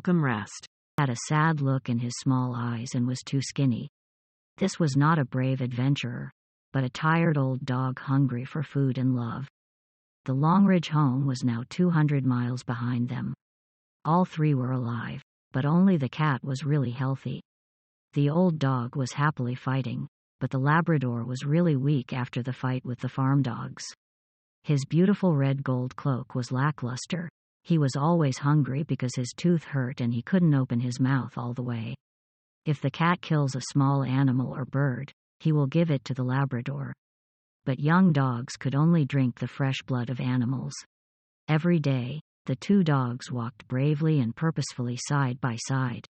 welcome rest. Had a sad look in his small eyes and was too skinny. This was not a brave adventurer, but a tired old dog hungry for food and love. The Longridge home was now 200 miles behind them. All three were alive, but only the cat was really healthy. The old dog was happily fighting, but the Labrador was really weak after the fight with the farm dogs. His beautiful red gold cloak was lackluster. He was always hungry because his tooth hurt and he couldn't open his mouth all the way. If the cat kills a small animal or bird, he will give it to the Labrador. But young dogs could only drink the fresh blood of animals. Every day, the two dogs walked bravely and purposefully side by side.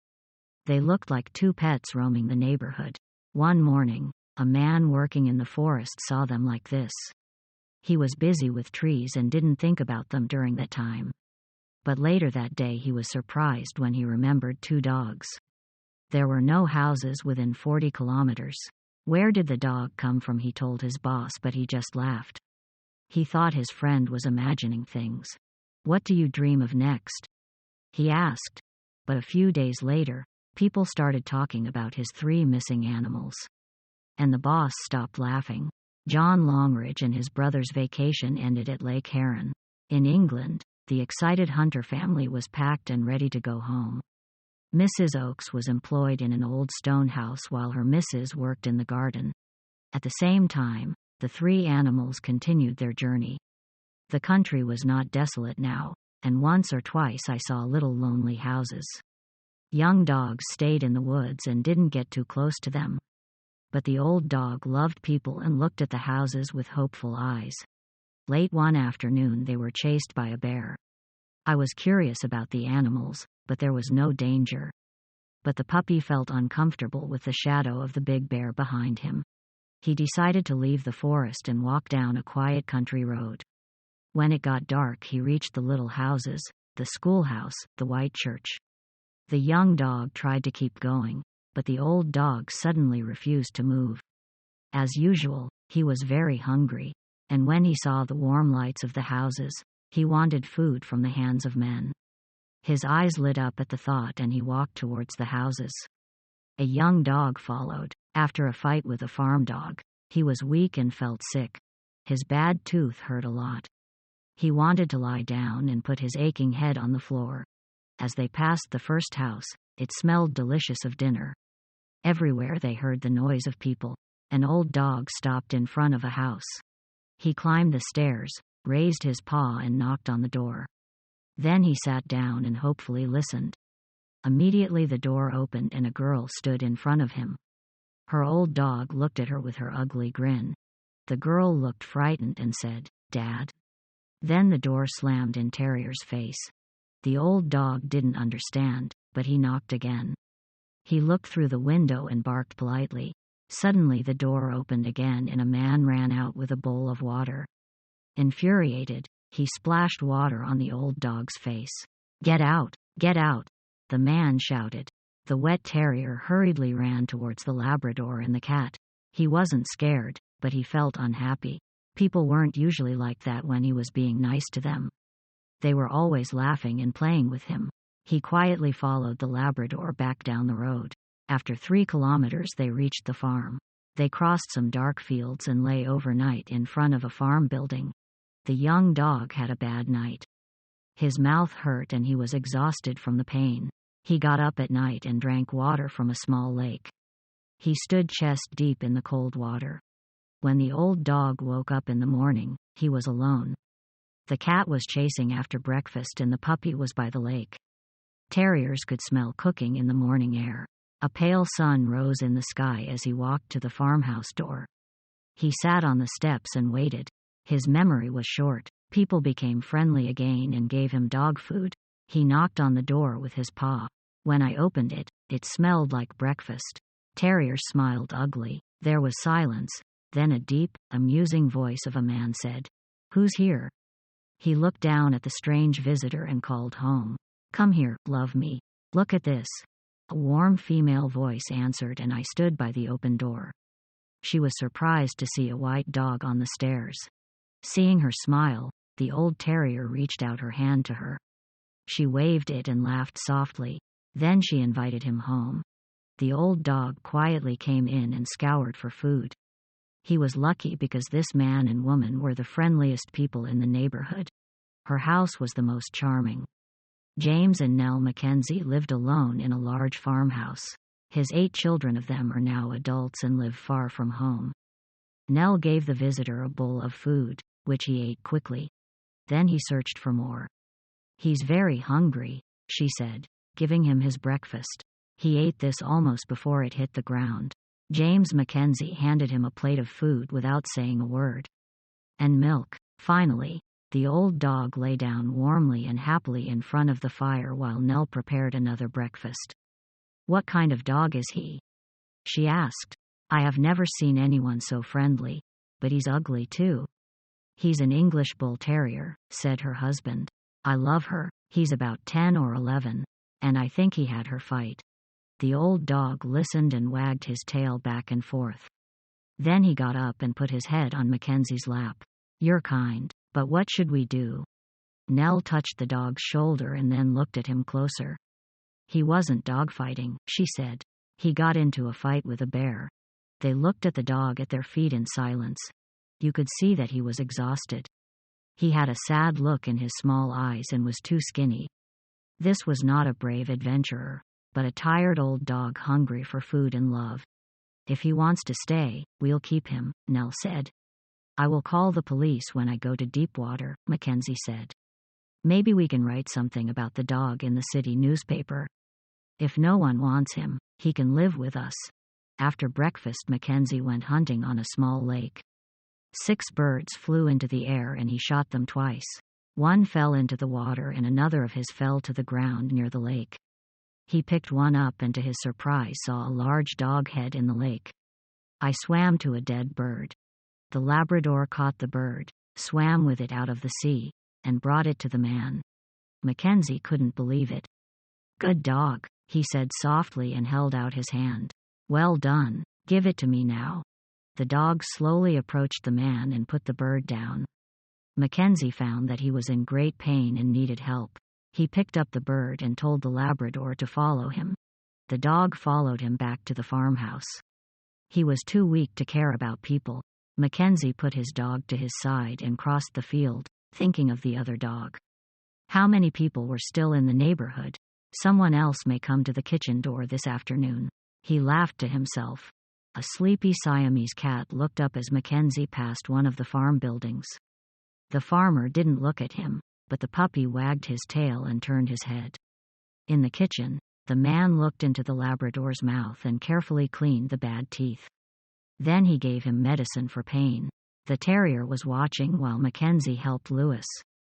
They looked like two pets roaming the neighborhood. One morning, a man working in the forest saw them like this. He was busy with trees and didn't think about them during that time. But later that day he was surprised when he remembered two dogs. There were no houses within 40 kilometers. Where did the dog come from? He told his boss, but he just laughed. He thought his friend was imagining things. What do you dream of next? He asked. But a few days later, people started talking about his 3 missing animals. And the boss stopped laughing. John Longridge and his brother's vacation ended at Lake Heron. In England, the excited Hunter family was packed and ready to go home. Mrs. Oakes was employed in an old stone house while her missus worked in the garden. At the same time, the 3 animals continued their journey. The country was not desolate now, and once or twice I saw little lonely houses. Young dogs stayed in the woods and didn't get too close to them. But the old dog loved people and looked at the houses with hopeful eyes. Late one afternoon they were chased by a bear. I was curious about the animals, but there was no danger. But the puppy felt uncomfortable with the shadow of the big bear behind him. He decided to leave the forest and walk down a quiet country road. When it got dark he reached the little houses, the schoolhouse, the white church. The young dog tried to keep going, but the old dog suddenly refused to move. As usual, he was very hungry, and when he saw the warm lights of the houses, he wanted food from the hands of men. His eyes lit up at the thought and he walked towards the houses. A young dog followed. After a fight with a farm dog, he was weak and felt sick. His bad tooth hurt a lot. He wanted to lie down and put his aching head on the floor. As they passed the first house, it smelled delicious of dinner. Everywhere they heard the noise of people. An old dog stopped in front of a house. He climbed the stairs, raised his paw and knocked on the door. Then he sat down and hopefully listened. Immediately the door opened and a girl stood in front of him. Her old dog looked at her with her ugly grin. The girl looked frightened and said, "Dad?" Then the door slammed in Terrier's face. The old dog didn't understand, but he knocked again. He looked through the window and barked politely. Suddenly the door opened again and a man ran out with a bowl of water. Infuriated, he splashed water on the old dog's face. "Get out! Get out!" the man shouted. The wet terrier hurriedly ran towards the Labrador and the cat. He wasn't scared, but he felt unhappy. People weren't usually like that when he was being nice to them. They were always laughing and playing with him. He quietly followed the Labrador back down the road. After 3 kilometers they reached the farm. They crossed some dark fields and lay overnight in front of a farm building. The young dog had a bad night. His mouth hurt and he was exhausted from the pain. He got up at night and drank water from a small lake. He stood chest deep in the cold water. When the old dog woke up in the morning, he was alone. The cat was chasing after breakfast and the puppy was by the lake. Terriers could smell cooking in the morning air. A pale sun rose in the sky as he walked to the farmhouse door. He sat on the steps and waited. His memory was short. People became friendly again and gave him dog food. He knocked on the door with his paw. When I opened it, it smelled like breakfast. Terrier smiled ugly. There was silence. Then a deep, amusing voice of a man said, "Who's here?" He looked down at the strange visitor and called home. "Come here, love me. Look at this." A warm female voice answered and I stood by the open door. She was surprised to see a white dog on the stairs. Seeing her smile, the old terrier reached out her hand to her. She waved it and laughed softly. Then she invited him home. The old dog quietly came in and scoured for food. He was lucky because this man and woman were the friendliest people in the neighborhood. Her house was the most charming. James and Nell Mackenzie lived alone in a large farmhouse. His 8 children of them are now adults and live far from home. Nell gave the visitor a bowl of food, which he ate quickly. Then he searched for more. "He's very hungry," she said, giving him his breakfast. He ate this almost before it hit the ground. James Mackenzie handed him a plate of food without saying a word. And milk. Finally, the old dog lay down warmly and happily in front of the fire while Nell prepared another breakfast. "What kind of dog is he?" she asked. "I have never seen anyone so friendly, but he's ugly too." "He's an English bull terrier," said her husband. "I love her. He's about 10 or 11, and I think he had her fight." The old dog listened and wagged his tail back and forth. Then he got up and put his head on Mackenzie's lap. "You're kind, but what should we do?" Nell touched the dog's shoulder and then looked at him closer. "He wasn't dogfighting," she said. "He got into a fight with a bear." They looked at the dog at their feet in silence. You could see that he was exhausted. He had a sad look in his small eyes and was too skinny. This was not a brave adventurer, but a tired old dog hungry for food and love. "If he wants to stay, we'll keep him," Nell said. "I will call the police when I go to Deepwater," Mackenzie said. "Maybe we can write something about the dog in the city newspaper. If no one wants him, he can live with us." After breakfast, Mackenzie went hunting on a small lake. 6 birds flew into the air and he shot them twice. One fell into the water and another of his fell to the ground near the lake. He picked one up and to his surprise saw a large dog head in the lake. "I swam to a dead bird." The Labrador caught the bird, swam with it out of the sea, and brought it to the man. Mackenzie couldn't believe it. "Good dog," he said softly and held out his hand. "Well done, give it to me now." The dog slowly approached the man and put the bird down. Mackenzie found that he was in great pain and needed help. He picked up the bird and told the Labrador to follow him. The dog followed him back to the farmhouse. He was too weak to care about people. Mackenzie put his dog to his side and crossed the field, thinking of the other dog. How many people were still in the neighborhood? Someone else may come to the kitchen door this afternoon. He laughed to himself. A sleepy Siamese cat looked up as Mackenzie passed one of the farm buildings. The farmer didn't look at him, but the puppy wagged his tail and turned his head. In the kitchen, the man looked into the Labrador's mouth and carefully cleaned the bad teeth. Then he gave him medicine for pain. The terrier was watching while Mackenzie helped Lewis.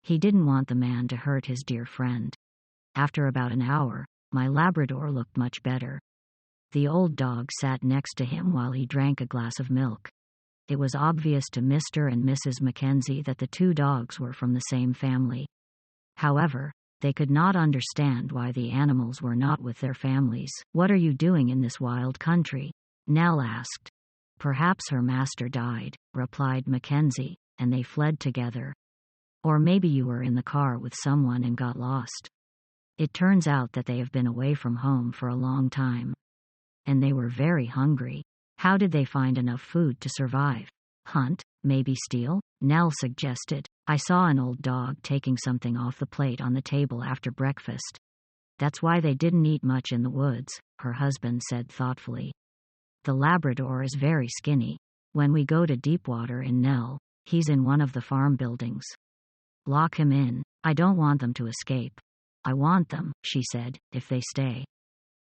He didn't want the man to hurt his dear friend. After about an hour, my Labrador looked much better. The old dog sat next to him while he drank a glass of milk. It was obvious to Mr. and Mrs. Mackenzie that the 2 dogs were from the same family. However, they could not understand why the animals were not with their families. "What are you doing in this wild country?" Nell asked. "Perhaps her master died," replied Mackenzie, and they fled together. "Or maybe you were in the car with someone and got lost." It turns out that they have been away from home for a long time. And they were very hungry. How did they find enough food to survive? Hunt, maybe steal? Nell suggested. "I saw an old dog taking something off the plate on the table after breakfast." "That's why they didn't eat much in the woods," her husband said thoughtfully. "The Labrador is very skinny. When we go to Deepwater in Nell, he's in one of the farm buildings. Lock him in. I don't want them to escape." "I want them," she said, "if they stay.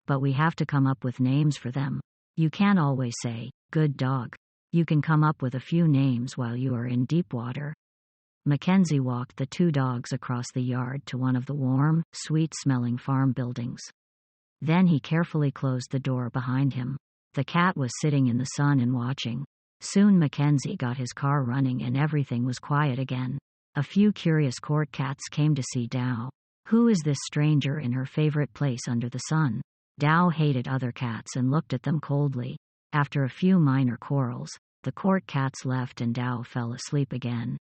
But we have to come up with names for them. You can't always say, 'Good dog.' You can come up with a few names while you are in Deepwater." Mackenzie walked the 2 dogs across the yard to one of the warm, sweet-smelling farm buildings. Then he carefully closed the door behind him. The cat was sitting in the sun and watching. Soon Mackenzie got his car running and everything was quiet again. A few curious court cats came to see Dow. Who is this stranger in her favorite place under the sun? Dow hated other cats and looked at them coldly. After a few minor quarrels, the court cats left and Dow fell asleep again.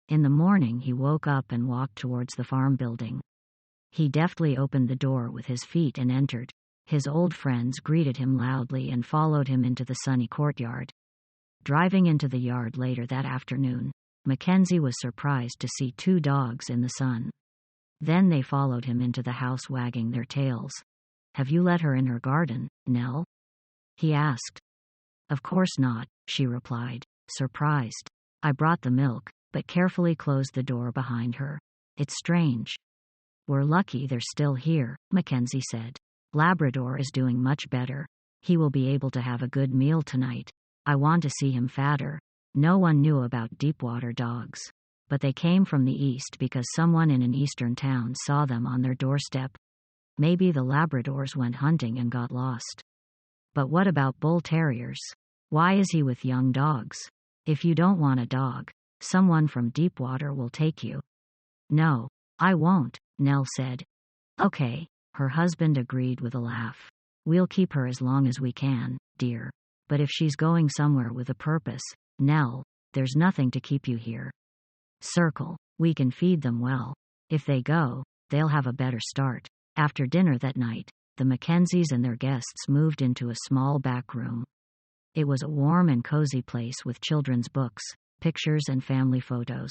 In the morning he woke up and walked towards the farm building. He deftly opened the door with his feet and entered. His old friends greeted him loudly and followed him into the sunny courtyard. Driving into the yard later that afternoon, Mackenzie was surprised to see 2 dogs in the sun. Then they followed him into the house wagging their tails. "Have you let her in her garden, Nell?" he asked. "Of course not," she replied, surprised. "I brought the milk, but carefully closed the door behind her. It's strange." "We're lucky they're still here," Mackenzie said. "Labrador is doing much better. He will be able to have a good meal tonight. I want to see him fatter." No one knew about deepwater dogs, but they came from the east because someone in an eastern town saw them on their doorstep. Maybe the Labradors went hunting and got lost. But what about bull terriers? Why is he with young dogs? If you don't want a dog, someone from Deepwater will take you. "No, I won't," Nell said. "Okay," her husband agreed with a laugh. "We'll keep her as long as we can, dear. But if she's going somewhere with a purpose, Nell, there's nothing to keep you here. Circle, we can feed them well. If they go, they'll have a better start." After dinner that night, the Mackenzies and their guests moved into a small back room. It was a warm and cozy place with children's books, pictures and family photos.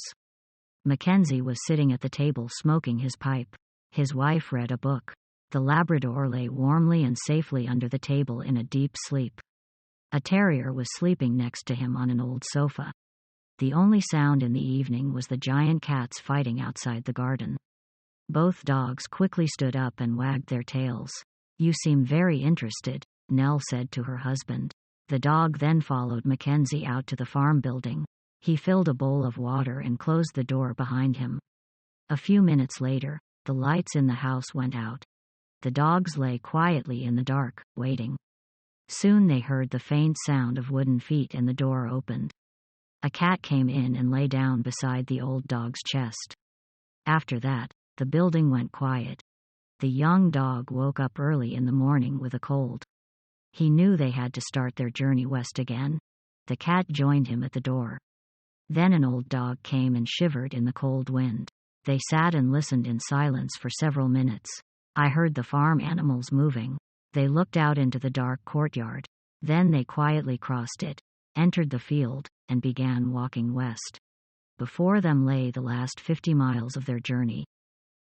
Mackenzie was sitting at the table smoking his pipe. His wife read a book. The Labrador lay warmly and safely under the table in a deep sleep. A terrier was sleeping next to him on an old sofa. The only sound in the evening was the giant cats fighting outside the garden. Both dogs quickly stood up and wagged their tails. "You seem very interested," Nell said to her husband. The dog then followed Mackenzie out to the farm building. He filled a bowl of water and closed the door behind him. A few minutes later, the lights in the house went out. The dogs lay quietly in the dark, waiting. Soon they heard the faint sound of wooden feet and the door opened. A cat came in and lay down beside the old dog's chest. After that, the building went quiet. The young dog woke up early in the morning with a cold. He knew they had to start their journey west again. The cat joined him at the door. Then an old dog came and shivered in the cold wind. They sat and listened in silence for several minutes. I heard the farm animals moving. They looked out into the dark courtyard. Then they quietly crossed it, entered the field, and began walking west. Before them lay the last 50 miles of their journey.